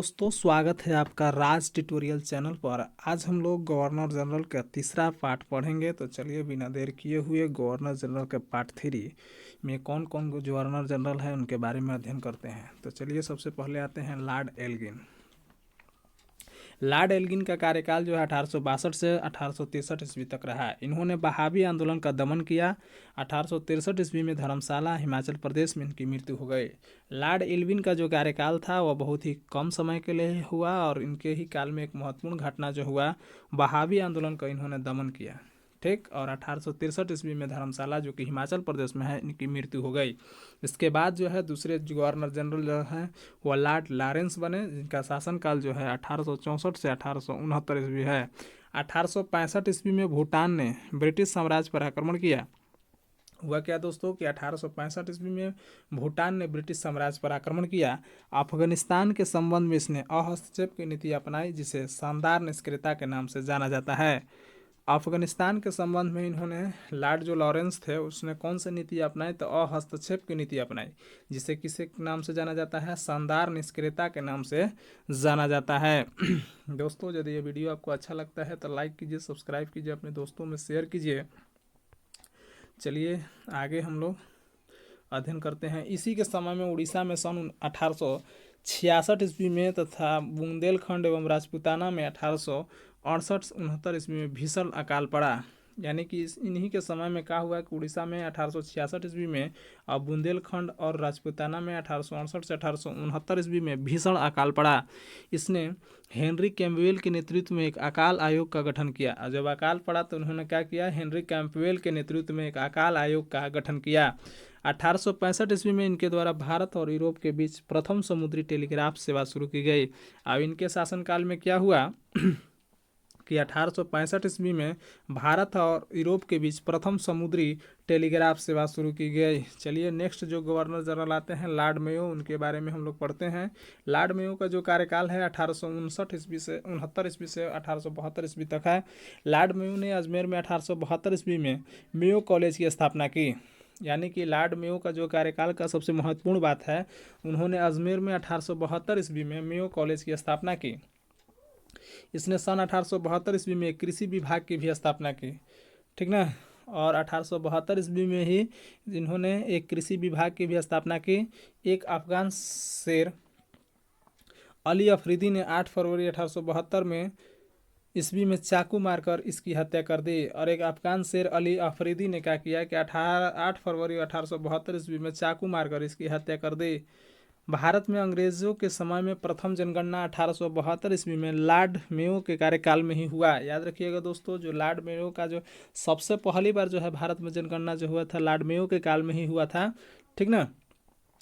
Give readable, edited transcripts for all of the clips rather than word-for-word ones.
दोस्तों, स्वागत है आपका राज ट्यूटोरियल चैनल पर। आज हम लोग गवर्नर जनरल का तीसरा पार्ट पढ़ेंगे। तो चलिए बिना देर किए हुए गवर्नर जनरल के पार्ट 3 में कौन कौन गवर्नर जनरल है उनके बारे में अध्ययन करते हैं। तो चलिए सबसे पहले आते हैं लॉर्ड एल्गिन। लॉर्ड एल्गिन का कार्यकाल जो है 1862 से 1863 ईस्वी तक रहा। इन्होंने बहावी आंदोलन का दमन किया। 1863 ईस्वी में धर्मशाला हिमाचल प्रदेश में इनकी मृत्यु हो गई। लॉर्ड एल्विन का जो कार्यकाल था वह बहुत ही कम समय के लिए हुआ और इनके ही काल में एक महत्वपूर्ण घटना जो हुआ, बहावी आंदोलन का इन्होंने दमन किया। ठीक, और 1863 ईस्वी में धर्मशाला जो कि हिमाचल प्रदेश में है इनकी मृत्यु हो गई। इसके बाद जो है दूसरे गवर्नर जनरल जो है वो लॉर्ड लॉरेंस बने, जिनका शासनकाल जो है 1864 से 1869 ईस्वी है। 1865 ईस्वी में भूटान ने ब्रिटिश साम्राज्य पर आक्रमण किया। हुआ क्या दोस्तों कि 1865 ईस्वी में भूटान ने ब्रिटिश साम्राज्य पर आक्रमण किया। अफगानिस्तान के संबंध में इसने अहस्तक्षेप की नीति अपनाई, जिसे शानदार निष्क्रियता के नाम से जाना जाता है। अफगानिस्तान के संबंध में इन्होंने लॉर्ड जो लॉरेंस थे उसने कौन सी नीति अपनाई, तो अहस्तक्षेप की नीति अपनाई, जिसे किसे नाम से जाना जाता है, शानदार निष्क्रियता के नाम से जाना जाता है। दोस्तों, यदि ये वीडियो आपको अच्छा लगता है तो लाइक कीजिए, सब्सक्राइब कीजिए, अपने दोस्तों में शेयर कीजिए। चलिए आगे हम लोग अध्ययन करते हैं। इसी के समय में उड़ीसा में सन 1866 ईस्वी में तथा बुंदेलखंड एवं राजपूताना में 1868-69 ईस्वी में भीषण अकाल पड़ा। यानी कि इन्हीं के समय में क्या हुआ कि उड़ीसा में 1866 ईस्वी में और बुंदेलखंड और राजपूताना में 1868 से 1869 ईस्वी में भीषण अकाल पड़ा। इसने हेनरी कैम्पबेल के नेतृत्व में एक अकाल आयोग का गठन किया। और जब अकाल पड़ा तो उन्होंने क्या किया, हेनरी कैम्पबेल के नेतृत्व में एक अकाल आयोग का गठन किया। 1865 ईस्वी में इनके द्वारा भारत और यूरोप के बीच प्रथम समुद्री टेलीग्राफ सेवा शुरू की गई। अब इनके शासनकाल में क्या हुआ कि 1865 ईस्वी में भारत और यूरोप के बीच प्रथम समुद्री टेलीग्राफ सेवा शुरू की गई। चलिए नेक्स्ट जो गवर्नर जनरल आते हैं लॉर्ड मेयो, उनके बारे में हम लोग पढ़ते हैं। लॉर्ड मेयो का जो कार्यकाल है 1859 ईस्वी से 69 ईस्वी से 1872 ईस्वी तक है। लॉर्ड मेयो ने अजमेर में 1872 ईस्वी में मेयो कॉलेज की स्थापना की। यानी कि लॉर्ड मेयो का जो कार्यकाल का सबसे महत्वपूर्ण बात है, उन्होंने अजमेर में 1872 ईस्वी में मेयो कॉलेज की स्थापना की। इसने सन 1872 ईस्वी में कृषि विभाग की भी स्थापना की, ठीक ना। और 1872 ईस्वी में ही इन्होंने एक कृषि विभाग की भी स्थापना की। एक अफगान शेर अली अफरीदी ने 8 फरवरी 1872 में ईस्वी में चाकू मारकर इसकी हत्या कर दी। और एक अफगान शेर अली अफरीदी ने क्या किया कि 8 फरवरी 1872 ईस्वी में चाकू मारकर इसकी हत्या कर दी। भारत में अंग्रेजों के समय में प्रथम जनगणना 1872 ईस्वी में लॉर्ड मेयो के कार्यकाल में ही हुआ। याद रखिएगा दोस्तों, जो लॉर्ड मेयो का जो सबसे पहली बार जो है भारत में जनगणना जो हुआ था लॉर्ड मेयो के काल में ही हुआ था, ठीक ना।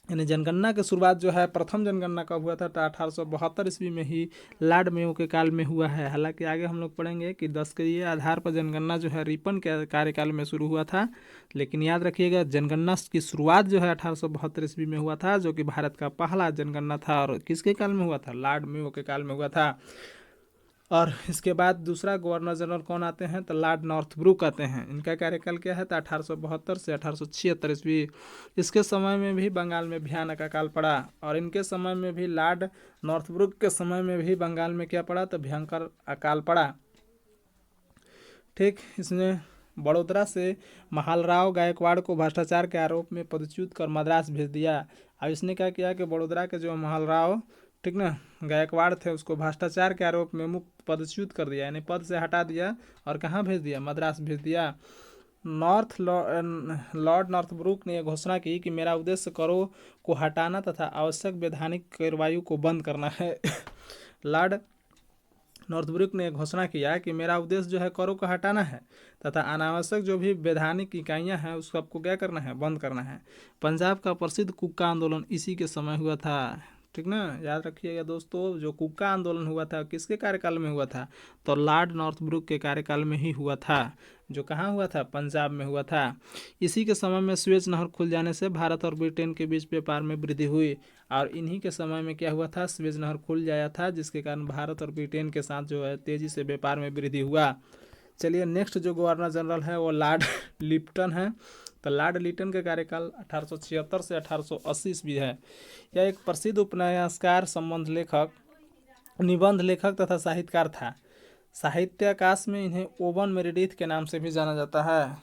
यानी जनगणना की शुरुआत जो है प्रथम जनगणना कब हुआ था, तो 1872 ईस्वी में ही लॉर्ड मेयो के काल में हुआ है। हालांकि आगे हम लोग पढ़ेंगे कि 10 के ये आधार पर जनगणना जो है रिपन के कार्यकाल में शुरू हुआ था। लेकिन याद रखिएगा जनगणना की शुरुआत जो है 1872 ईस्वी में हुआ था, जो कि भारत का पहला जनगणना था। और किसके काल में हुआ था, लॉर्ड मेयो के काल में हुआ था। और इसके बाद दूसरा गवर्नर जनरल कौन आते हैं, तो लॉर्ड नॉर्थब्रुक आते हैं। इनका कार्यकाल क्या है, तो 1872 से 1876 ईस्वी। इसके समय में भी बंगाल में भयानक अकाल पड़ा। और इनके समय में भी लॉर्ड नॉर्थब्रुक के समय में भी बंगाल में क्या पड़ा, तो भयंकर अकाल पड़ा। ठीक, इसने बड़ोदरा से महालराव गायकवाड़ को भ्रष्टाचार के आरोप में पदच्युत कर मद्रास भेज दिया। अब इसने क्या किया कि बड़ोदरा के जो महालराव, ठीक ना, गायकवाड़ थे, उसको भ्रष्टाचार के आरोप में मुक्त पदच्युत कर दिया, यानी पद से हटा दिया। और कहाँ भेज दिया, मद्रास भेज दिया। लॉर्ड नॉर्थब्रुक ने यह घोषणा की कि मेरा उद्देश्य करों को हटाना तथा आवश्यक वैधानिक कार्रवाई को बंद करना है। लॉर्ड नॉर्थब्रुक ने घोषणा किया कि मेरा उद्देश्य जो है करों को हटाना है तथा अनावश्यक जो भी वैधानिक इकाइयां हैं उसको आपको क्या करना है, बंद करना है। पंजाब का प्रसिद्ध कुक्का आंदोलन इसी के समय हुआ था, ठीक ना। याद रखिएगा दोस्तों, जो कुक्का आंदोलन हुआ था किसके कार्यकाल में हुआ था, तो लॉर्ड नॉर्थब्रुक के कार्यकाल में ही हुआ था, जो कहाँ हुआ था, पंजाब में हुआ था। इसी के समय में स्वेज नहर खुल जाने से भारत और ब्रिटेन के बीच व्यापार में वृद्धि हुई। और इन्हीं के समय में क्या हुआ था, स्वेज नहर खुल जाया था, जिसके कारण भारत और ब्रिटेन के साथ जो है तेजी से व्यापार में वृद्धि हुआ। चलिए नेक्स्ट जो गवर्नर जनरल है वो लॉर्ड लिप्टन है। तो लॉर्ड लिप्टन का कार्यकाल 1876 से 1880 ईस्वी है। यह एक प्रसिद्ध उपन्यासकार, संबंध लेखक निबंध लेखक तथा साहित्यकार था। साहित्य आकाश में इन्हें ओवन मेरेडिथ के नाम से भी जाना जाता है।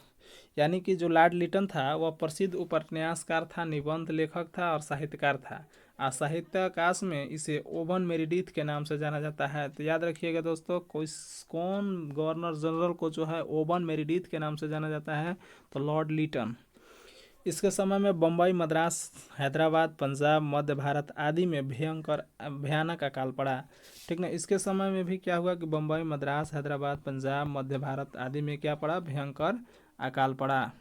यानी कि जो लॉर्ड लिटन था वह प्रसिद्ध उपन्यासकार था, निबंध लेखक था और साहित्यकार था। और साहित्य आकाश में इसे ओवन मेरेडिथ के नाम से जाना जाता है। तो याद रखिएगा दोस्तों, कौन गवर्नर जनरल को जो है ओवन मेरेडिथ के नाम से जाना जाता है, तो लॉर्ड लिटन। इसके समय में बम्बई, मद्रास, हैदराबाद, पंजाब, मध्य भारत आदि में भयानक अकाल पड़ा। ठीक ना। इसके समय में भी क्या हुआ कि बम्बई, मद्रास, हैदराबाद, पंजाब, मध्य भारत आदि में क्या पड़ा, भयंकर अकाल पड़ा।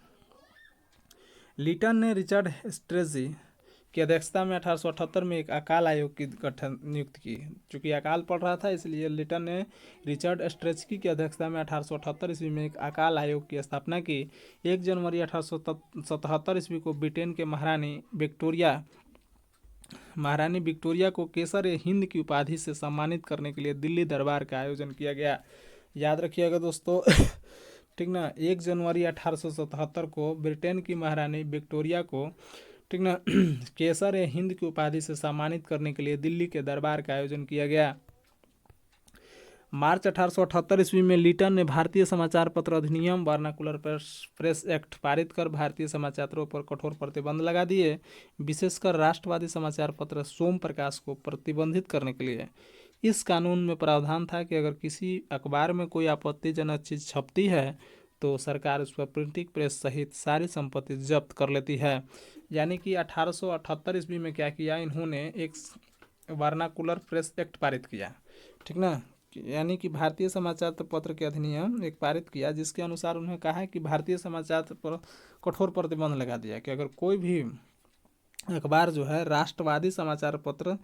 लिटन ने रिचर्ड स्ट्रेजी की अध्यक्षता में 1878 में एक अकाल आयोग की गठन नियुक्त की। चूँकि अकाल पड़ रहा था इसलिए लिटन ने रिचर्ड स्ट्रेचकी की अध्यक्षता में 1878 ईस्वी में एक अकाल आयोग की स्थापना की। 1 जनवरी 1877 ईस्वी को ब्रिटेन के महारानी विक्टोरिया को केसर हिंद की उपाधि से सम्मानित करने के लिए दिल्ली दरबार का आयोजन किया गया। याद रखिएगा दोस्तों ठीक ना। 1 जनवरी 1877 को ब्रिटेन की महारानी विक्टोरिया को ठीक ना केसर हिंद की उपाधि से सम्मानित करने के लिए दिल्ली के दरबार का आयोजन किया गया। मार्च 1878 ईस्वी में लिटन ने भारतीय समाचार पत्र अधिनियम वर्नाकुलर प्रेस एक्ट पारित कर भारतीय समाचारों पर कठोर प्रतिबंध लगा दिए, विशेषकर राष्ट्रवादी समाचार पत्र सोम प्रकाश को प्रतिबंधित करने के लिए। इस कानून में प्रावधान था कि अगर किसी अखबार में कोई आपत्तिजनक चीज़ छपती है तो सरकार उस पर प्रिंटिंग प्रेस सहित सारी संपत्ति जब्त कर लेती है। यानी कि 1878 ईस्वी में क्या किया इन्होंने, एक वर्नाकुलर प्रेस एक्ट पारित किया। ठीक ना। यानी कि भारतीय समाचार पत्र के अधिनियम एक पारित किया, जिसके अनुसार उन्हें कहा है कि भारतीय समाचार पर कठोर प्रतिबंध लगा दिया कि अगर कोई भी अखबार जो है राष्ट्रवादी समाचार पत्र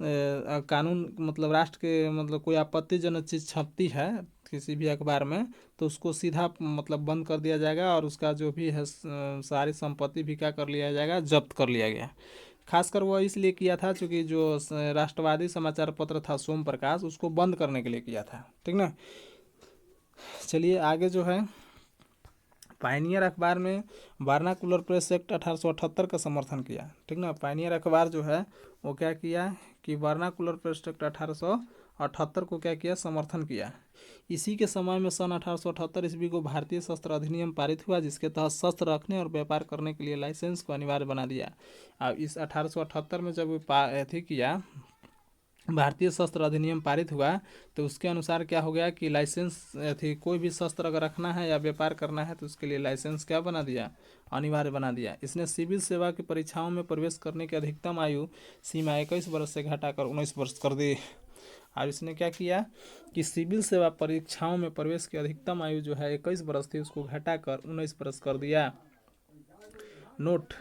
कानून मतलब राष्ट्र के मतलब कोई आपत्तिजनक चीज़ छपती है किसी भी अखबार में, तो उसको सीधा मतलब बंद कर दिया जाएगा और उसका जो भी है सारी संपत्ति भी क्या कर लिया जाएगा, जब्त कर लिया गया। खासकर वो इसलिए किया था क्योंकि जो राष्ट्रवादी समाचार पत्र था सोम प्रकाश, उसको बंद करने के लिए किया था। ठीक ना। चलिए आगे जो है, पायनियर अखबार में वर्नाकुलर प्रेस एक्ट 1878 का समर्थन किया। ठीक ना। पायनियर अखबार जो है वो क्या किया कि वर्नाकुलर प्रेस एक्ट 1878 को क्या किया, समर्थन किया। इसी के समय में सन 1878 ईस्वी को भारतीय शस्त्र अधिनियम पारित हुआ, जिसके तहत शस्त्र रखने और व्यापार करने के लिए लाइसेंस को अनिवार्य बना दिया। अब इस 1878 में जब अथी किया भारतीय शस्त्र अधिनियम पारित हुआ, तो उसके अनुसार क्या हो गया कि लाइसेंस थी, कोई भी शस्त्र अगर रखना है या व्यापार करना है तो उसके लिए लाइसेंस क्या बना दिया, अनिवार्य बना दिया। इसने सिविल सेवा की परीक्षाओं में प्रवेश करने की अधिकतम आयु सीमा 21 वर्ष से घटाकर 19 वर्ष कर दी। और इसने क्या किया कि सिविल सेवा परीक्षाओं में प्रवेश की अधिकतम आयु जो है 21 वर्ष थी, उसको घटाकर 19 वर्ष कर दिया। नोट,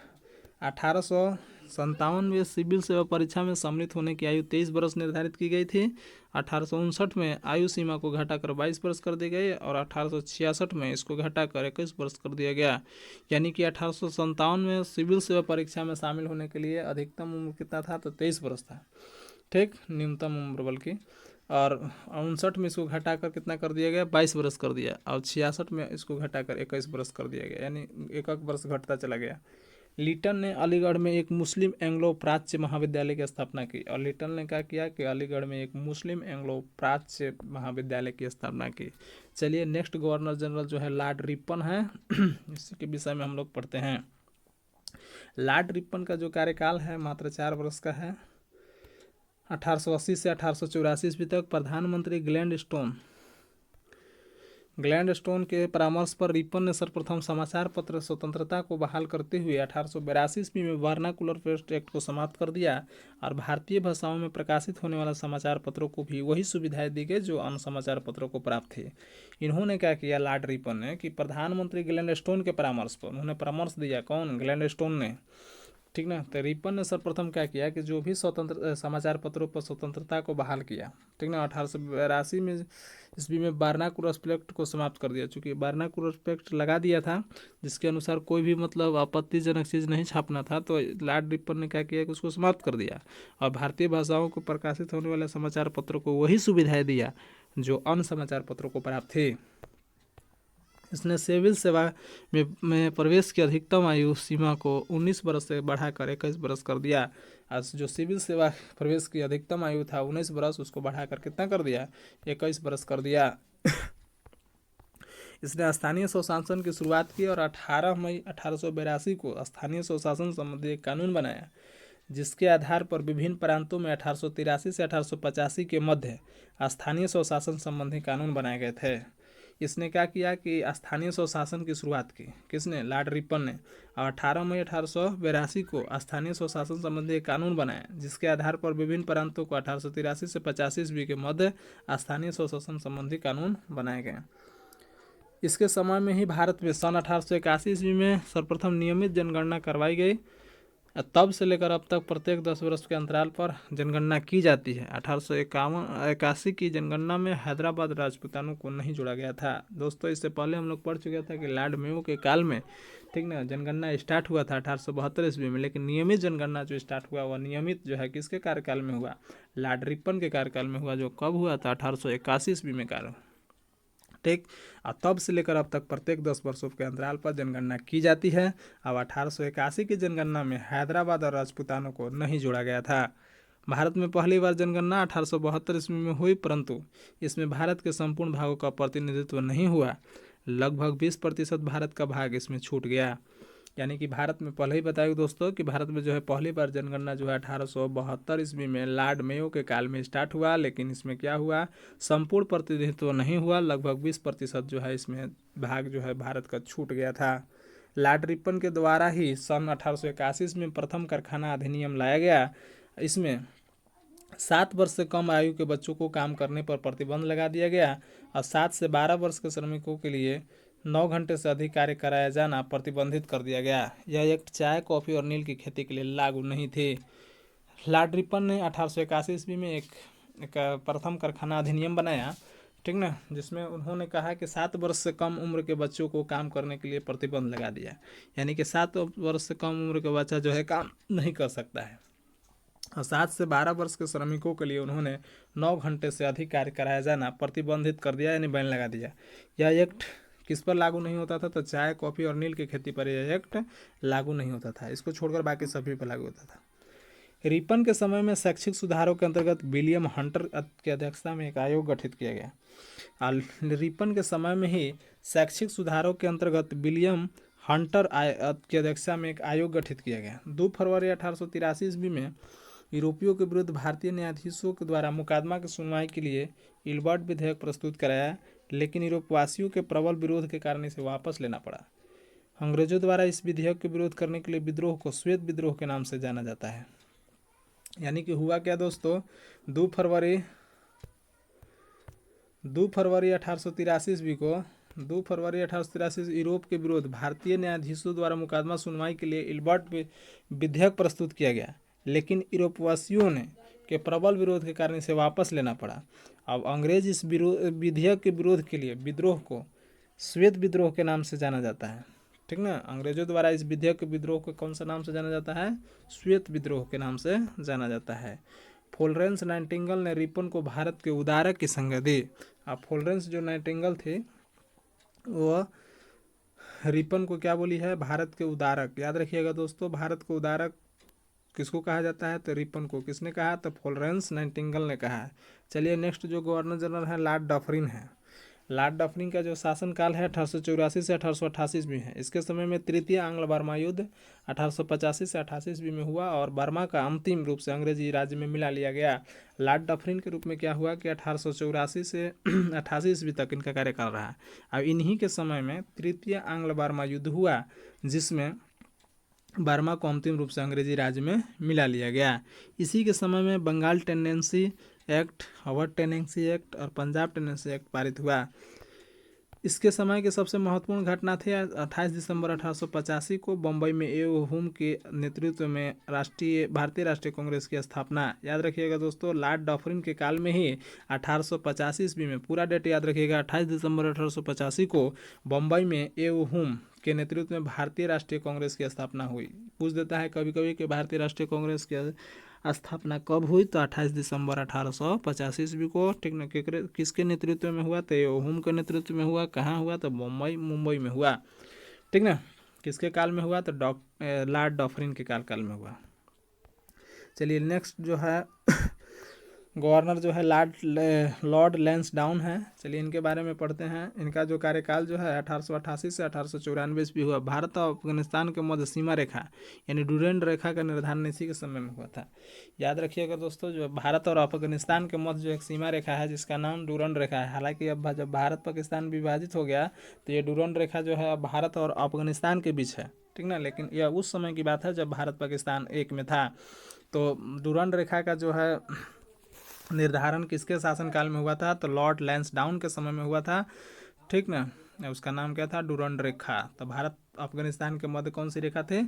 1857 में सिविल सेवा परीक्षा में सम्मिलित होने की आयु 23 वर्ष निर्धारित की गई थी। 1859 में आयु सीमा को घटाकर 22 वर्ष कर दी गई और 1866 में इसको घटाकर 21 वर्ष कर दिया गया। यानी कि 1857 में सिविल सेवा परीक्षा में शामिल होने के लिए अधिकतम उम्र कितना था, तो 23 वर्ष था। ठीक, न्यूनतम उम्र बल्कि। और 59 में इसको घटाकर कितना कर दिया गया, 22 वर्ष कर दिया। और 66 में इसको घटाकर 21 वर्ष कर दिया गया, यानी एक वर्ष घटता चला गया। लिटन ने अलीगढ़ में एक मुस्लिम एंग्लो प्राच्य महाविद्यालय की स्थापना की। और लिटन ने क्या किया कि अलीगढ़ में एक मुस्लिम एंग्लो प्राच्य महाविद्यालय की स्थापना की। चलिए नेक्स्ट गवर्नर जनरल जो है लॉर्ड रिपन है इसी के विषय में हम लोग पढ़ते हैं। लॉर्ड रिपन का जो कार्यकाल है मात्र 4 वर्ष का है। 1880 से 1884 ईस्वी तक प्रधानमंत्री ग्लैडस्टोन के परामर्श पर रिपन ने सर्वप्रथम समाचार पत्र स्वतंत्रता को बहाल करते हुए 1882 ईस्वी में वर्नाकुलर प्रेस एक्ट को समाप्त कर दिया और भारतीय भाषाओं में प्रकाशित होने वाले समाचार पत्रों को भी वही सुविधाएं दी गई जो अन्य समाचार पत्रों को प्राप्त थी। इन्होंने क्या किया लॉर्ड रिपन ने कि प्रधानमंत्री ग्लैडस्टोन के परामर्श पर उन्होंने परामर्श दिया, कौन, ग्लैडस्टोन ने। ठीक ना। तो रिपन ने सर्वप्रथम क्या किया कि जो भी स्वतंत्र समाचार पत्रों पर स्वतंत्रता को बहाल किया। ठीक ना। 1882 में ईस्वी में वर्नाकुलर एक्ट को समाप्त कर दिया। चूँकि वर्नाकुलर एक्ट लगा दिया था जिसके अनुसार कोई भी मतलब आपत्तिजनक चीज़ नहीं छापना था, तो लॉर्ड रिपन ने क्या किया कि उसको समाप्त कर दिया और भारतीय भाषाओं को प्रकाशित होने वाले समाचार पत्रों को वही सुविधाएं दिया जो अन्य समाचार पत्रों को प्राप्त थी। इसने सिविल सेवा में प्रवेश की अधिकतम आयु सीमा को 19 वर्ष से बढ़ाकर 21 वर्ष कर दिया। आज जो सिविल सेवा प्रवेश की अधिकतम आयु था 19 वर्ष, उसको बढ़ाकर कितना कर दिया, 21 वर्ष कर दिया। इसने स्थानीय स्वशासन की शुरुआत की और 18 मई 1882 को स्थानीय स्वशासन संबंधी एक कानून बनाया, जिसके आधार पर विभिन्न प्रांतों में 1883 से 1885 के मध्य स्थानीय स्वशासन संबंधी कानून बनाए गए थे। इसने क्या किया कि स्थानीय स्वशासन की शुरुआत की, किसने, लॉर्ड रिपन ने, और 18 मई 1882 को स्थानीय स्वशासन संबंधी एक कानून बनाया, जिसके आधार पर विभिन्न प्रांतों को 1883 से 85 ईस्वी के मध्य स्थानीय स्वशासन संबंधी कानून बनाए गए। इसके समय में ही भारत में सन 1881 ईस्वी में सर्वप्रथम नियमित जनगणना करवाई गई। तब से लेकर अब तक प्रत्येक 10 वर्ष के अंतराल पर जनगणना की जाती है। 1881 की जनगणना में हैदराबाद राजपूतानों को नहीं जोड़ा गया था। दोस्तों, इससे पहले हम लोग पढ़ चुके थे कि लॉर्ड मेयो के काल में, ठीक ना, जनगणना स्टार्ट हुआ था 1872 ईस्वी में, लेकिन नियमित जनगणना जो स्टार्ट हुआ वह नियमित जो है किसके कार्यकाल में हुआ, लॉर्ड रिपन के कार्यकाल में हुआ, जो कब हुआ था, 1881 ईस्वी में कार्य, ठीक। और तब से लेकर अब तक प्रत्येक 10 वर्षों के अंतराल पर जनगणना की जाती है। अब 1881 की जनगणना में हैदराबाद और राजपूतानों को नहीं जोड़ा गया था। भारत में पहली बार जनगणना 1872 ईस्वी में हुई, परंतु इसमें भारत के संपूर्ण भागों का प्रतिनिधित्व नहीं हुआ। लगभग 20% भारत का भाग इसमें छूट गया। यानी कि भारत में पहले ही बताया दोस्तों कि भारत में जो है पहली बार जनगणना जो है 1872 ईस्वी में लॉर्ड मेयो के काल में स्टार्ट हुआ, लेकिन इसमें क्या हुआ, संपूर्ण प्रतिनिधित्व नहीं हुआ। लगभग 20% जो है इसमें भाग जो है भारत का छूट गया था। लॉर्ड रिपन के द्वारा ही सन 1881 में प्रथम कारखाना अधिनियम लाया गया। इसमें 7 वर्ष से कम आयु के बच्चों को काम करने पर प्रतिबंध लगा दिया गया और 7 से 12 वर्ष के श्रमिकों के लिए 9 घंटे से अधिक कार्य कराया जाना प्रतिबंधित कर दिया गया। यह एक्ट चाय, कॉफ़ी और नील की खेती के लिए लागू नहीं थे। लॉर्ड रिपन ने 1881 ईस्वी में एक प्रथम कारखाना अधिनियम बनाया, ठीक ना, जिसमें उन्होंने कहा कि 7 वर्ष से कम उम्र के बच्चों को काम करने के लिए प्रतिबंध लगा दिया। यानी कि 7 वर्ष से कम उम्र का बच्चा जो है काम नहीं कर सकता है। और 7 से 12 वर्ष के श्रमिकों के लिए उन्होंने 9 घंटे से अधिक कार्य कराया जाना प्रतिबंधित कर दिया, यानी बैन लगा दिया। यह एक्ट किस पर लागू नहीं होता था, तो चाय, कॉफ़ी और नील की खेती पर यह एक्ट लागू नहीं होता था। इसको छोड़कर बाकी सभी पर लागू होता था। रिपन के समय में शैक्षिक सुधारों के अंतर्गत विलियम हंटर की अध्यक्षता में एक आयोग गठित किया गया। रिपन के समय में ही शैक्षिक सुधारों के अंतर्गत विलियम हंटर की अध्यक्षता में एक आयोग गठित किया गया। 2 फरवरी 1883 ईस्वी में यूरोपियों के विरुद्ध भारतीय न्यायाधीशों के द्वारा मुकदमा की सुनवाई के लिए इल्बर्ट विधेयक प्रस्तुत कराया, लेकिन यूरोपवासियों के प्रबल विरोध के कारण इसे वापस लेना पड़ा। अंग्रेजों द्वारा इस विधेयक के विरोध करने के लिए विद्रोह को श्वेत विद्रोह के नाम से जाना जाता है। यानी कि हुआ क्या दोस्तों, 2 फरवरी 1883 ईस्वी को 2 फरवरी 1883 यूरोप के विरुद्ध भारतीय न्यायाधीशों द्वारा मुकदमा सुनवाई के लिए इल्बर्ट विधेयक प्रस्तुत किया गया, लेकिन यूरोपवासियों ने के प्रबल विरोध के कारण इसे वापस लेना पड़ा। अब अंग्रेज इस विधेयक के विरोध के लिए विद्रोह को श्वेत विद्रोह के नाम से जाना जाता है, ठीक ना। अंग्रेजों द्वारा इस विधेयक के विद्रोह को कौन सा नाम से जाना जाता है, श्वेत विद्रोह के नाम से जाना जाता है। फ्लोरेंस नाइटिंगेल ने रिपन को भारत के उदारक की संज्ञा दी। अब फ्लोरेंस जो नाइटिंगेल थे वह रिपन को क्या बोली है, भारत के उदारक। याद रखिएगा दोस्तों, भारत को उदारक किसको कहा जाता है, तो रिपन को। किसने कहा, तो फ्लोरेंस नाइटिंगेल ने कहा है। चलिए नेक्स्ट जो गवर्नर जनरल है लॉर्ड डफरिन है। लॉर्ड डफरिन का जो शासनकाल है 1884 से 1888 ईस्वी है। इसके समय में तृतीय आंग्ल बर्मा युद्ध 1885 से 88 ईस्वी में हुआ और बर्मा का अंतिम रूप से अंग्रेजी राज्य में मिला लिया गया। लॉर्ड डफरिन के रूप में क्या हुआ कि 1884 से 88 ईस्वी तक इनका कार्यकाल रहा। अब इन्हीं के समय में तृतीय आंग्ल बर्मा युद्ध हुआ, जिसमें बर्मा को अंतिम रूप से अंग्रेजी राज्य में मिला लिया गया। इसी के समय में Bengal tenancy act, Awadh tenancy act और पंजाब टेनेंसी एक्ट पारित हुआ। इसके समय की सबसे महत्वपूर्ण घटना थी 28 दिसंबर 1885 को बम्बई में ए.ओ. हुम के नेतृत्व में भारतीय राष्ट्रीय कांग्रेस की स्थापना। याद रखिएगा दोस्तों, लॉर्ड डफरिन के काल में ही 1885 ईस्वी में, पूरा डेट याद रखिएगा, 28 दिसंबर 1885 को बम्बई में ए.ओ. हुम के नेतृत्व में भारतीय राष्ट्रीय कांग्रेस की स्थापना हुई। पूछ देता है कभी कभी कि भारतीय राष्ट्रीय कांग्रेस की स्थापना कब हुई, तो 28 दिसंबर 1885 ईस्वी को, ठीक ना। किसके नेतृत्व में हुआ, तो ए.ओ. हुम के नेतृत्व में हुआ। कहाँ हुआ, तो मुंबई में हुआ, ठीक ना। किसके काल में हुआ, तो लॉर्ड डफरिन के काल में हुआ। चलिए नेक्स्ट जो है गवर्नर जो है लॉर्ड लैंसडाउन है। चलिए इनके बारे में पढ़ते हैं। इनका जो कार्यकाल जो है 1888 से 1894 ईस्वी हुआ। भारत और अफगानिस्तान के मध्य सीमा रेखा यानी डुरेंड रेखा का निर्धारण इसी के समय में हुआ था। याद रखिएगा दोस्तों, जो भारत और अफगानिस्तान के मध्य जो एक सीमा रेखा है जिसका नाम डुरेंड रेखा है। हालांकि अब जब भारत पाकिस्तान विभाजित हो गया तो ये डुरेंड रेखा जो है अब भारत और अफगानिस्तान के बीच है, ठीक ना। लेकिन यह उस समय की बात है जब भारत पाकिस्तान एक में था। तो डुरेंड रेखा का जो है निर्धारण किसके शासनकाल में हुआ था? तो लॉर्ड लैंसडाउन के समय में हुआ था, ठीक ना। उसका नाम क्या था? डुरेंड रेखा। तो भारत अफगानिस्तान के मध्य कौन सी रेखा थी?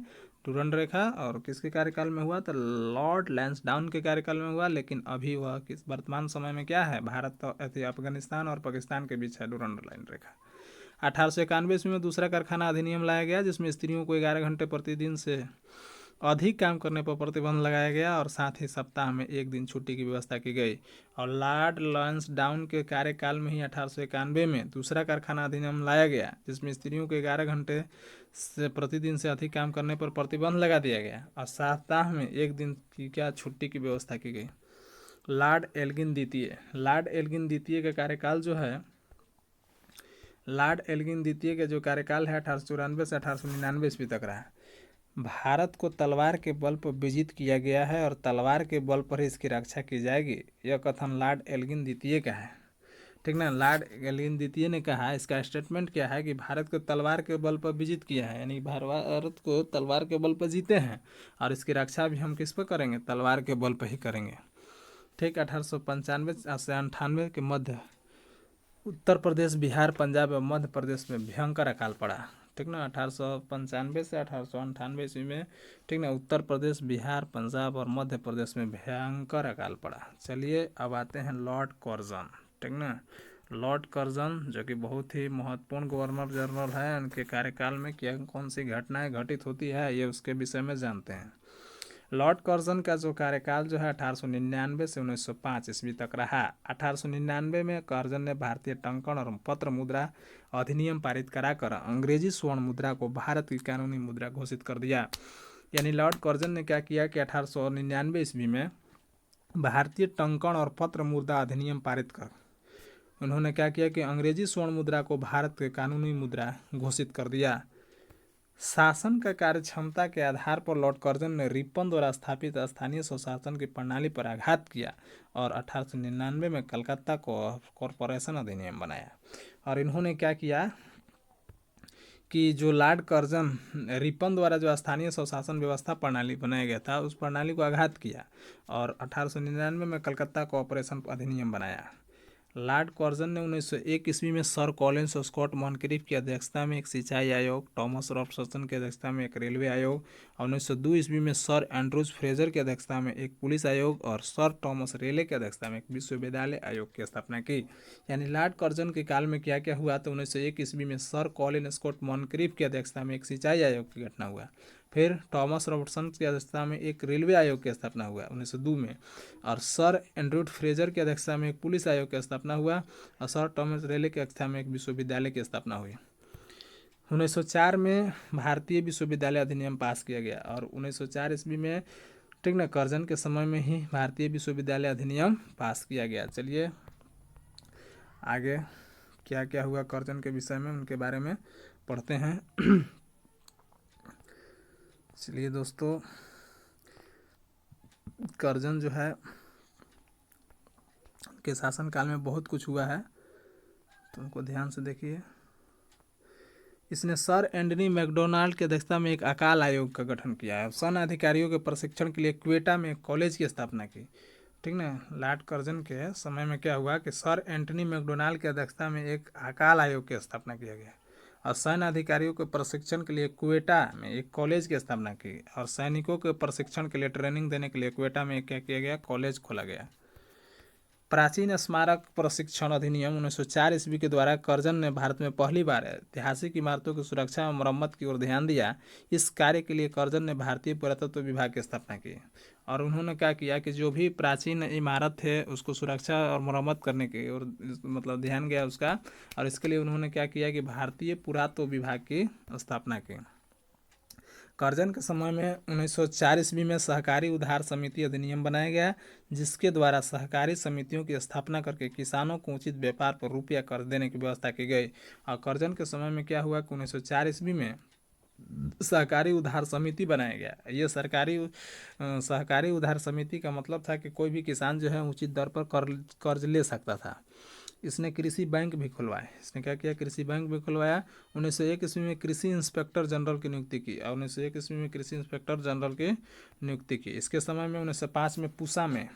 डुरेंड रेखा। और किसके कार्यकाल में हुआ? तो लॉर्ड लैंसडाउन के कार्यकाल में हुआ। लेकिन अभी वह किस वर्तमान समय में क्या है? भारत अफगानिस्तान और पाकिस्तान के बीच है डुरेंड लाइन रेखा। 1891 ईस्वी में दूसरा कारखाना अधिनियम लाया गया जिसमें स्त्रियों को 11 घंटे प्रतिदिन से अधिक काम करने पर प्रतिबंध लगाया गया और साथ ही सप्ताह में एक दिन छुट्टी की व्यवस्था की गई। और लॉर्ड लैंसडाउन के कार्यकाल में ही 1891 में दूसरा कारखाना अधिनियम लाया गया जिसमें स्त्रियों को 11 घंटे से प्रतिदिन से अधिक काम करने पर प्रतिबंध लगा दिया गया और सप्ताह में एक दिन की क्या छुट्टी की व्यवस्था की गई। लॉर्ड एल्गिन द्वितीय का कार्यकाल जो है, लॉर्ड एल्गिन द्वितीय का जो कार्यकाल है 1894 से 1899 ईस्वी तक रहा। भारत को तलवार के बल पर विजित किया गया है और तलवार के बल पर ही इसकी रक्षा की जाएगी, यह कथन लॉर्ड एल्गिन द्वितीय का है, ठीक ना। लॉर्ड एल्गिन द्वितीय ने कहा, इसका स्टेटमेंट क्या है कि भारत को तलवार के बल पर विजित किया है, यानी भारत को तलवार के बल पर जीते हैं और इसकी रक्षा भी हम किस पर करेंगे? तलवार के बल पर ही करेंगे, ठीक। 1895 से 98 के मध्य उत्तर प्रदेश, बिहार, पंजाब और मध्य प्रदेश में भयंकर अकाल पड़ा, ठीक ना। 1895 से 1898 ईस्वी में, ठीक ना, उत्तर प्रदेश, बिहार, पंजाब और मध्य प्रदेश में भयंकर अकाल पड़ा। चलिए अब आते हैं लॉर्ड कर्जन, ठीक ना। लॉर्ड कर्जन जो कि बहुत ही महत्वपूर्ण गवर्नर जनरल है, उनके कार्यकाल में क्या कौन सी घटनाएं घटित होती है ये उसके विषय में जानते हैं। लॉर्ड कर्जन का जो कार्यकाल जो है 1899 से 1905 ईस्वी तक रहा। 1899 में कर्जन ने भारतीय टंकण और पत्र मुद्रा अधिनियम पारित कराकर अंग्रेजी स्वर्ण मुद्रा को भारत की कानूनी मुद्रा घोषित कर दिया। यानी लॉर्ड कर्जन ने क्या किया कि 1899 ईस्वी में भारतीय टंकण और पत्र मुद्रा अधिनियम पारित कर उन्होंने क्या किया कि अंग्रेजी स्वर्ण मुद्रा को भारत के कानूनी मुद्रा घोषित कर दिया। शासन का कार्य क्षमता के आधार पर लॉर्ड कर्जन ने रिपन द्वारा स्थापित स्थानीय स्वशासन की प्रणाली पर आघात किया और 1899 में कलकत्ता को कॉरपोरेशन अधिनियम बनाया। और इन्होंने क्या किया कि जो लॉर्ड कर्जन रिपन द्वारा जो स्थानीय स्वशासन व्यवस्था प्रणाली बनाया गया था उस प्रणाली को आघात किया और 1899 में कलकत्ता कॉरपोरेशन अधिनियम बनाया। लॉर्ड कर्जन ने 1901 ईस्वी में सर कॉलिंस और स्कॉट मॉनक्रीफ की अध्यक्षता में एक सिंचाई आयोग, थॉमस रॉबर्टसन की अध्यक्षता में एक रेलवे आयोग और 1902 ईस्वी में सर एंड्रूज फ्रेजर की अध्यक्षता में एक पुलिस आयोग और सर थॉमस रेले की अध्यक्षता में एक विश्वविद्यालय आयोग की स्थापना की। यानी लॉर्ड कर्जन के काल में क्या क्या हुआ? तो 1901 ईस्वी में सर कॉलिन स्कॉट मॉनक्रीफ की अध्यक्षता में एक सिंचाई आयोग की घटना हुआ। फिर थॉमस रॉबर्टसन की अध्यक्षता में एक रेलवे आयोग की स्थापना हुआ 1902 में और सर एंड्रू फ्रेजर की अध्यक्षता में एक पुलिस आयोग की स्थापना हुआ और सर थॉमस रेले की अध्यक्षता में एक विश्वविद्यालय की स्थापना हुई। 1904 में भारतीय विश्वविद्यालय अधिनियम पास किया गया और 1904 ईस्वी में, ठीक ना, कर्जन के समय में ही भारतीय विश्वविद्यालय अधिनियम पास किया गया। चलिए आगे क्या क्या हुआ कर्जन के विषय में उनके बारे में पढ़ते हैं। चलिए दोस्तों, कर्जन जो है के शासनकाल में बहुत कुछ हुआ है तो उनको ध्यान से देखिए। इसने सर एंटनी मैकडोनाल्ड की अध्यक्षता में एक अकाल आयोग का गठन किया है। सैन्य अधिकारियों के प्रशिक्षण के लिए क्वेटा में एक कॉलेज की स्थापना की, ठीक ना। लॉर्ड कर्जन के समय में क्या हुआ कि सर एंटनी मैकडोनाल्ड की अध्यक्षता में एक अकाल आयोग की स्थापना किया गया और सैन्य अधिकारियों के प्रशिक्षण के लिए क्वेटा में एक कॉलेज की स्थापना की और सैनिकों के प्रशिक्षण के लिए ट्रेनिंग देने के लिए क्वेटा में क्या किया गया? कॉलेज खोला गया। प्राचीन स्मारक प्रशिक्षण अधिनियम 1904 ईस्वी के द्वारा कर्जन ने भारत में पहली बार ऐतिहासिक इमारतों की सुरक्षा और मरम्मत की ओर ध्यान दिया। इस कार्य के लिए कर्जन ने भारतीय पुरातत्व विभाग की स्थापना की और उन्होंने क्या किया कि जो भी प्राचीन इमारत थे उसको सुरक्षा और मरम्मत करने की और मतलब ध्यान गया उसका, और इसके लिए उन्होंने क्या किया कि भारतीय पुरातत्व विभाग की स्थापना की। कर्जन के समय में 1904 ईस्वी में सहकारी उधार समिति अधिनियम बनाया गया, जिसके द्वारा सहकारी समितियों की स्थापना करके किसानों को उचित व्यापार पर रुपया कर देने की व्यवस्था की गई। और कर्जन के समय में क्या हुआ कि 1904 ईस्वी में सहकारी उधार समिति बनाया गया। ये सहकारी उधार समिति का मतलब था कि कोई भी किसान जो है उचित दर पर कर्ज ले सकता था। इसने कृषि बैंक भी खुलवाए। इसने क्या किया, कृषि बैंक भी खुलवाया। 1901 ईस्वी में कृषि इंस्पेक्टर जनरल की नियुक्ति की, और 1901 ईस्वी में कृषि इंस्पेक्टर जनरल की नियुक्ति की। इसके समय में 1905 में पूसा में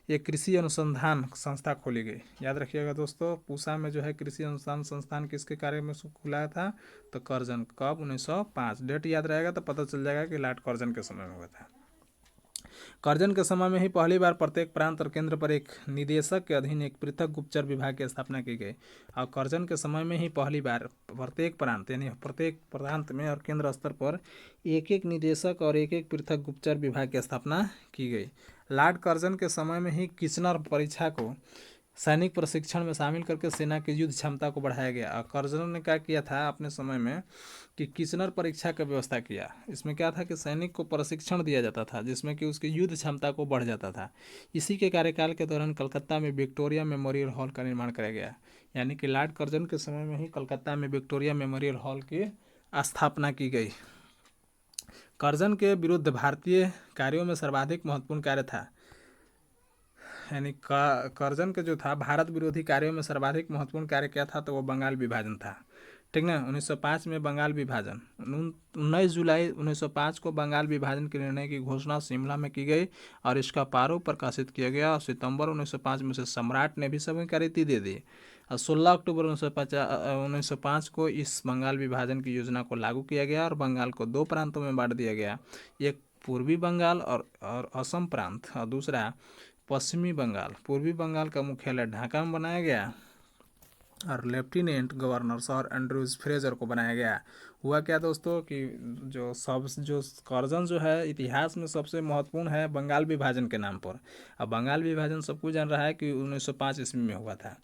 एक कृषि अनुसंधान संस्था खोली गई। याद रखिएगा दोस्तों, पूसा में जो है कृषि अनुसंधान संस्थान किसके कार्य में खुला था, तो कर्जन। कब, 1905। डेट याद रहेगा तो पता चल जाएगा कि लॉर्ड कर्जन के समय में हुआ था। कर्जन के समय में ही पहली बार प्रत्येक प्रांत और केंद्र पर एक निदेशक के अधीन एक पृथक गुप्तचर विभाग की स्थापना की गई। और कर्जन के समय में ही पहली बार प्रत्येक प्रांत यानी प्रत्येक प्रांत में और केंद्र स्तर पर एक एक निदेशक और एक एक पृथक गुप्तचर विभाग की स्थापना की गई। लॉर्ड कर्जन के समय में ही किचनर परीक्षा को सैनिक प्रशिक्षण में शामिल करके सेना की युद्ध क्षमता को बढ़ाया गया। और कर्जन ने क्या किया था अपने समय में कि किचनर परीक्षा की व्यवस्था किया। इसमें क्या था कि सैनिक को प्रशिक्षण दिया जाता था, जिसमें कि उसकी युद्ध क्षमता को बढ़ जाता था। इसी के कार्यकाल के दौरान कलकत्ता में विक्टोरिया मेमोरियल हॉल का निर्माण कराया गया। यानी कि लॉर्ड कर्जन के समय में ही कलकत्ता में विक्टोरिया मेमोरियल हॉल की स्थापना की गई। कर्जन के विरुद्ध भारतीय कार्यों में सर्वाधिक महत्वपूर्ण कार्य था, यानी कर्जन के जो था भारत विरोधी कार्यों में सर्वाधिक महत्वपूर्ण कार्य क्या था, तो वो बंगाल विभाजन था। ठीक ना, 1905 में बंगाल विभाजन। 19 जुलाई 1905 को बंगाल विभाजन के निर्णय की घोषणा शिमला में की गई और इसका प्रारूप प्रकाशित किया गया। और सितंबर 1905 में से सम्राट ने भी स्वीकृति दे दी। और 16 अक्टूबर 1905 को इस बंगाल विभाजन की योजना को लागू किया गया और बंगाल को दो प्रांतों में बांट दिया गया, एक पूर्वी बंगाल और असम प्रांत, और दूसरा पश्चिमी बंगाल। पूर्वी बंगाल का मुख्यालय ढाका में बनाया गया और lieutenant governor sir Andrews Fraser को बनाया गया। हुआ क्या दोस्तों कि जो कर्जन जो है इतिहास में सबसे महत्वपूर्ण है बंगाल विभाजन के नाम पर। अब बंगाल विभाजन सबको जान रहा है कि 1905 ईस्वी में हुआ था।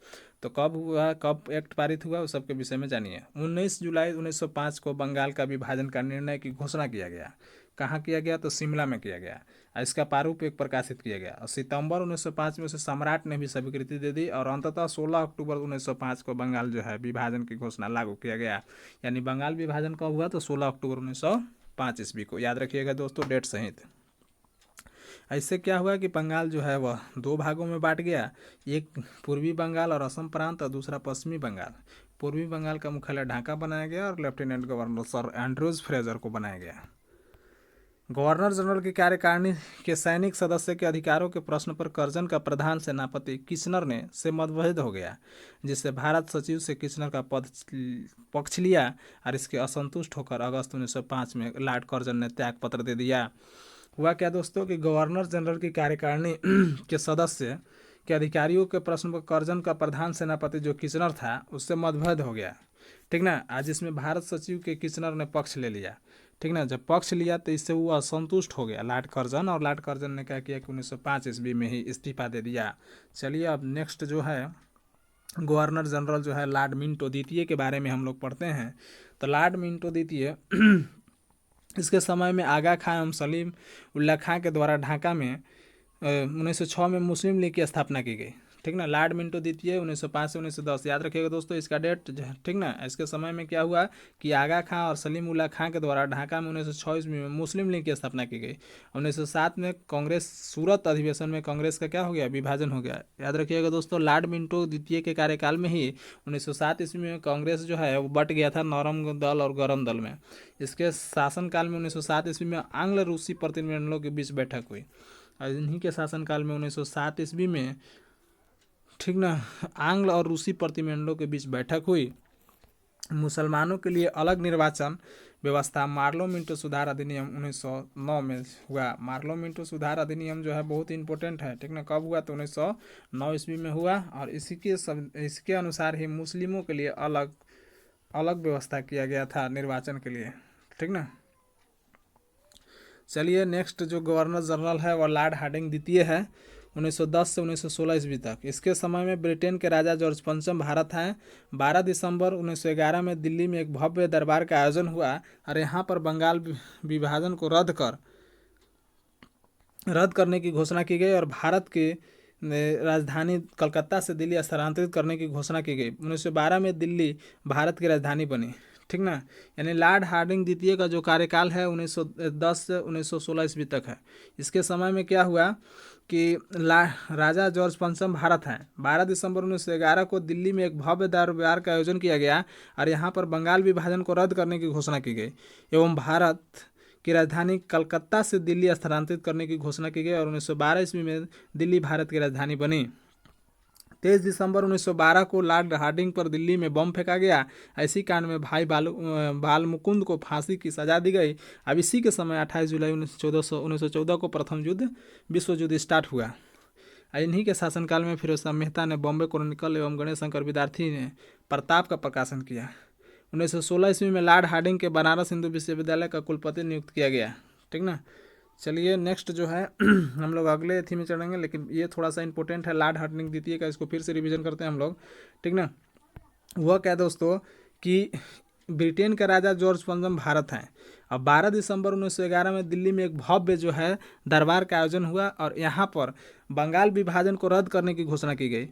तो कब हुआ, कब एक्ट पारित हुआ, उस सबके विषय में जानिए। 19 जुलाई 1905 को बंगाल का विभाजन का निर्णय की घोषणा किया गया। कहाँ किया गया, तो शिमला में किया गया। इसका प्रारूप एक प्रकाशित किया गया और सितंबर 1905 में से सम्राट ने भी स्वीकृति दे दी और अंततः 16 अक्टूबर 1905 को बंगाल जो है विभाजन की घोषणा लागू किया गया। यानी बंगाल विभाजन कब हुआ, तो 16 अक्टूबर 1905 ईस्वी को। याद रखिएगा दोस्तों डेट सहित। ऐसे क्या हुआ कि बंगाल जो है वह दो भागों में बांट गया, एक पूर्वी बंगाल और असम प्रांत और दूसरा पश्चिमी बंगाल। पूर्वी बंगाल का मुख्यालय ढाका बनाया गया और lieutenant governor sir Andrews Fraser को बनाया गया। गवर्नर जनरल की कार्यकारिणी के सैनिक सदस्य के अधिकारों के प्रश्न पर कर्जन का प्रधान सेनापति किचनर ने से मतभेद हो गया, जिससे भारत सचिव से किचनर का पद पक्ष लिया और इसके असंतुष्ट होकर अगस्त 1905 में लॉर्ड कर्जन ने त्याग पत्र दे दिया। हुआ क्या दोस्तों कि गवर्नर जनरल की कार्यकारिणी के सदस्य के अधिकारियों के प्रश्न पर कर्जन का प्रधान सेनापति जो किचनर था उससे मतभेद हो गया। ठीक ना, आज इसमें भारत सचिव के किचनर ने पक्ष ले लिया। ठीक ना, जब पक्ष लिया तो इससे वो असंतुष्ट हो गया लॉर्ड कर्जन, और लॉर्ड कर्जन ने क्या किया कि 1905 ईस्वी में ही इस्तीफा दे दिया। चलिए अब नेक्स्ट जो है गवर्नर जनरल जो है लॉर्ड मिंटो द्वितीय के बारे में हम लोग पढ़ते हैं। तो लॉर्ड मिंटो द्वितीय इसके समय में आगा खां एवं सलीम उल्ला खां के द्वारा ढाका में 1906 में मुस्लिम लीग की स्थापना की गई। ठीक ना, लॉर्ड मिंटो द्वितीय 1905 से 1910। याद रखिएगा दोस्तों इसका डेट। ठीक ना, इसके समय में क्या हुआ कि आगा खां और सलीम उल्ला खां के द्वारा ढाका में 1906 ईस्वी में मुस्लिम लीग की स्थापना की गई। 1907 में कांग्रेस सूरत अधिवेशन में कांग्रेस का क्या हो गया, विभाजन हो गया। याद रखिएगा दोस्तों लॉर्ड मिंटो द्वितीय के कार्यकाल में ही 1907 ईस्वी में कांग्रेस जो है वो बट गया था नरम दल और गरम दल में। इसके शासनकाल में 1907 ईस्वी में आंग्ल रूसी प्रतिनिधिमंडलों के बीच बैठक हुई और इन्हीं के शासनकाल में 1907 ईस्वी में, ठीक ना, आंग्ल और रूसी प्रतिनिधिमंडलों के बीच बैठक हुई। मुसलमानों के लिए अलग निर्वाचन व्यवस्था मार्लो मिंटो सुधार अधिनियम 1909 में हुआ। मार्लो मिंटो सुधार अधिनियम जो है बहुत इंपॉर्टेंट है। ठीक ना, कब हुआ, तो 1909 ईस्वी में हुआ और इसके अनुसार ही मुस्लिमों के लिए अलग अलग व्यवस्था किया गया था निर्वाचन के लिए। ठीक ना, चलिए नेक्स्ट जो गवर्नर जनरल है वह लॉर्ड हार्डिंग द्वितीय है। 1910 से 1916 ईस्वी तक। इसके समय में ब्रिटेन के राजा जॉर्ज पंचम भारत आए। 12 दिसंबर 1911 में दिल्ली में एक भव्य दरबार का आयोजन हुआ और यहाँ पर बंगाल विभाजन को रद्द करने की घोषणा की गई और भारत के राजधानी कलकत्ता से दिल्ली स्थानांतरित करने की घोषणा की गई। 1912 में दिल्ली भारत की राजधानी बनी, ठीक ना। यानी लॉर्ड हार्डिंग द्वितीय का जो कार्यकाल है 1910 से 1916 ईस्वी तक है। इसके समय में क्या हुआ कि राजा जॉर्ज पंचम भारत हैं। 12 दिसंबर 1911 को दिल्ली में एक भव्य दरबार का आयोजन किया गया और यहाँ पर बंगाल विभाजन को रद्द करने की घोषणा की गई एवं भारत की राजधानी कलकत्ता से दिल्ली स्थानांतरित करने की घोषणा की गई और 1912 ईस्वी में दिल्ली भारत की राजधानी बनी। 23 दिसंबर 1912 को लॉर्ड हार्डिंग पर दिल्ली में बम फेंका गया। इसी कांड में भाई बाल मुकुंद को फांसी की सजा दी गई। अब इसी के समय 28 जुलाई 1914 को प्रथम विश्व युद्ध स्टार्ट हुआ। इन्हीं के शासनकाल में फिरोज शाह मेहता ने बॉम्बे क्रॉनिकल एवं गणेश शंकर विद्यार्थी ने प्रताप का प्रकाशन किया। 1916 ईस्वी में लॉर्ड हार्डिंग के बनारस हिंदू विश्वविद्यालय का कुलपति नियुक्त किया गया, ठीक ना। चलिए नेक्स्ट जो है हम लोग अगले थी में चढ़ेंगे, लेकिन ये थोड़ा सा इंपॉर्टेंट है लॉर्ड हार्डिंग द्वितीय का, इसको फिर से रिवीजन करते हैं हम लोग, ठीक ना। वह क्या दोस्तों कि ब्रिटेन के राजा जॉर्ज पंचम भारत हैं। अब 12 दिसंबर 1911 में दिल्ली में एक भव्य जो है दरबार का आयोजन हुआ और यहाँ पर बंगाल विभाजन को रद्द करने की घोषणा की गई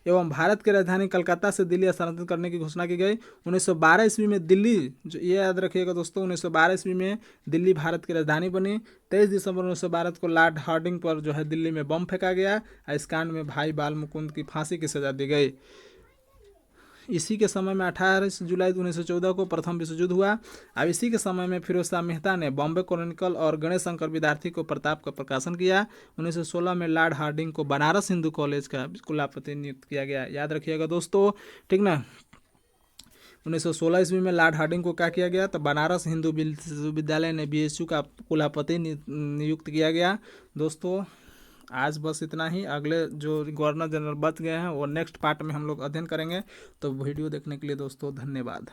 एवं भारत की राजधानी कलकत्ता से दिल्ली स्थानांतरित करने की घोषणा की गई। 1912 ईस्वी में दिल्ली, जो ये याद रखिएगा दोस्तों, 1912 ईस्वी में दिल्ली भारत की राजधानी बनी। 23 दिसंबर 1912 को लॉर्ड हार्डिंग पर जो है दिल्ली में बम फेंका गया। इस कांड में भाई बाल मुकुंद की फांसी की सजा दी गई। इसी के समय में 18 जुलाई 1914 को प्रथम विश्व युद्ध हुआ। अब इसी के समय में फिरोज शाह मेहता ने बॉम्बे क्रॉनिकल और गणेश शंकर विद्यार्थी को प्रताप का प्रकाशन किया। 1916 में लॉर्ड हार्डिंग को बनारस हिंदू कॉलेज का कुलपति नियुक्त किया गया, याद रखिएगा दोस्तों, ठीक ना। 1916 ईस्वी में लॉर्ड हार्डिंग को क्या किया गया, तो बनारस हिंदू विश्वविद्यालय ने BSU का कुलपति नियुक्त किया गया। दोस्तों आज बस इतना ही। अगले जो गवर्नर जनरल बच गए हैं वो नेक्स्ट पार्ट में हम लोग अध्ययन करेंगे। तो वीडियो देखने के लिए दोस्तों धन्यवाद।